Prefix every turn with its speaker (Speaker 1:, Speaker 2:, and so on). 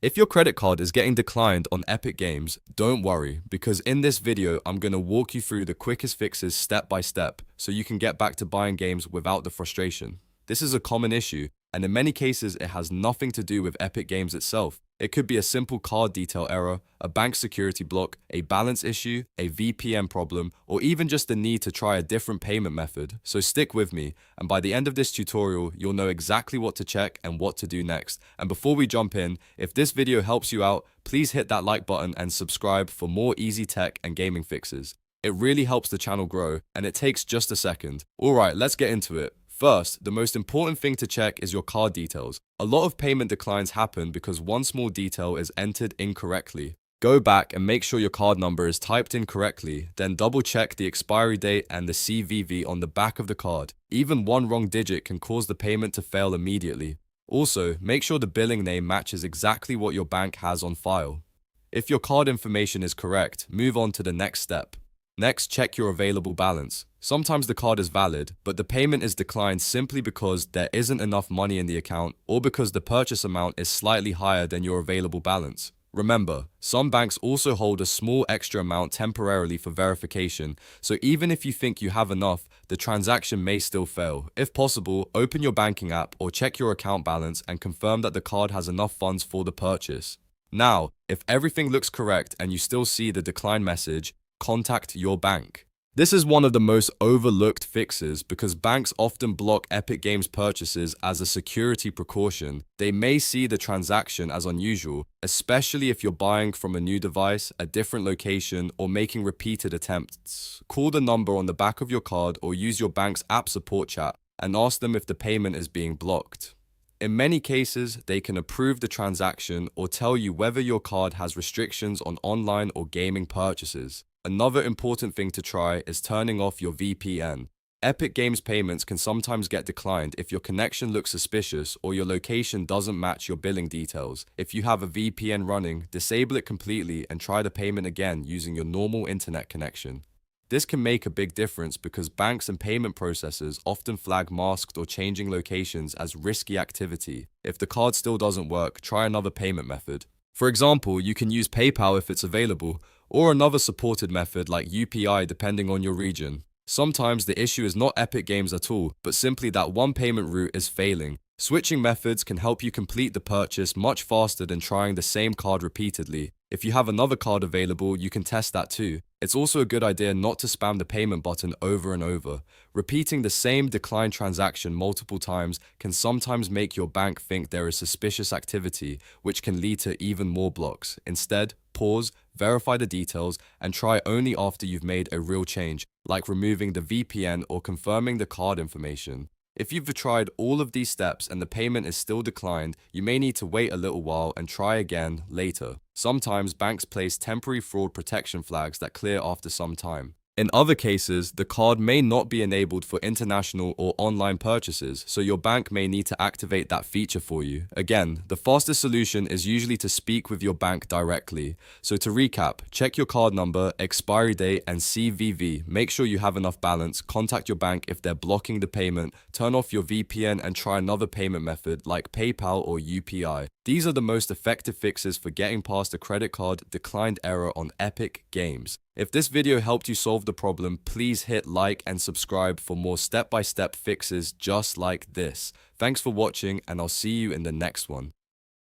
Speaker 1: If your credit card is getting declined on Epic Games, don't worry, because in this video, I'm going to walk you through the quickest fixes step by step so you can get back to buying games without the frustration. This is a common issue, and in many cases, it has nothing to do with Epic Games itself. It could be a simple card detail error, a bank security block, a balance issue, a VPN problem, or even just the need to try a different payment method. So stick with me, and by the end of this tutorial, you'll know exactly what to check and what to do next. And before we jump in, if this video helps you out, please hit that like button and subscribe for more easy tech and gaming fixes. It really helps the channel grow, and it takes just a second. Alright, let's get into it. First, the most important thing to check is your card details. A lot of payment declines happen because one small detail is entered incorrectly. Go back and make sure your card number is typed in correctly, then double check the expiry date and the CVV on the back of the card. Even one wrong digit can cause the payment to fail immediately. Also, make sure the billing name matches exactly what your bank has on file. If your card information is correct, move on to the next step. Next, check your available balance. Sometimes the card is valid, but the payment is declined simply because there isn't enough money in the account or because the purchase amount is slightly higher than your available balance. Remember, some banks also hold a small extra amount temporarily for verification, so even if you think you have enough, the transaction may still fail. If possible, open your banking app or check your account balance and confirm that the card has enough funds for the purchase. Now, if everything looks correct and you still see the decline message, contact your bank. This is one of the most overlooked fixes because banks often block Epic Games purchases as a security precaution. They may see the transaction as unusual, especially if you're buying from a new device, a different location, or making repeated attempts. Call the number on the back of your card or use your bank's app support chat and ask them if the payment is being blocked. In many cases, they can approve the transaction or tell you whether your card has restrictions on online or gaming purchases. Another important thing to try is turning off your VPN. Epic Games payments can sometimes get declined if your connection looks suspicious or your location doesn't match your billing details. If you have a VPN running, disable it completely and try the payment again using your normal internet connection. This can make a big difference because banks and payment processors often flag masked or changing locations as risky activity. If the card still doesn't work, try another payment method. For example, you can use PayPal if it's available, or another supported method like UPI depending on your region. Sometimes the issue is not Epic Games at all, but simply that one payment route is failing. Switching methods can help you complete the purchase much faster than trying the same card repeatedly. If you have another card available, you can test that too. It's also a good idea not to spam the payment button over and over. Repeating the same decline transaction multiple times can sometimes make your bank think there is suspicious activity, which can lead to even more blocks. Instead, pause, verify the details, and try only after you've made a real change, like removing the VPN or confirming the card information. If you've tried all of these steps and the payment is still declined, you may need to wait a little while and try again later. Sometimes banks place temporary fraud protection flags that clear after some time. In other cases, the card may not be enabled for international or online purchases, so your bank may need to activate that feature for you. Again, the fastest solution is usually to speak with your bank directly. So to recap, check your card number, expiry date, and CVV. Make sure you have enough balance, contact your bank if they're blocking the payment, turn off your VPN and try another payment method like PayPal or UPI. These are the most effective fixes for getting past a credit card declined error on Epic Games. If this video helped you solve the problem, please hit like and subscribe for more step-by-step fixes just like this. Thanks for watching, and I'll see you in the next one.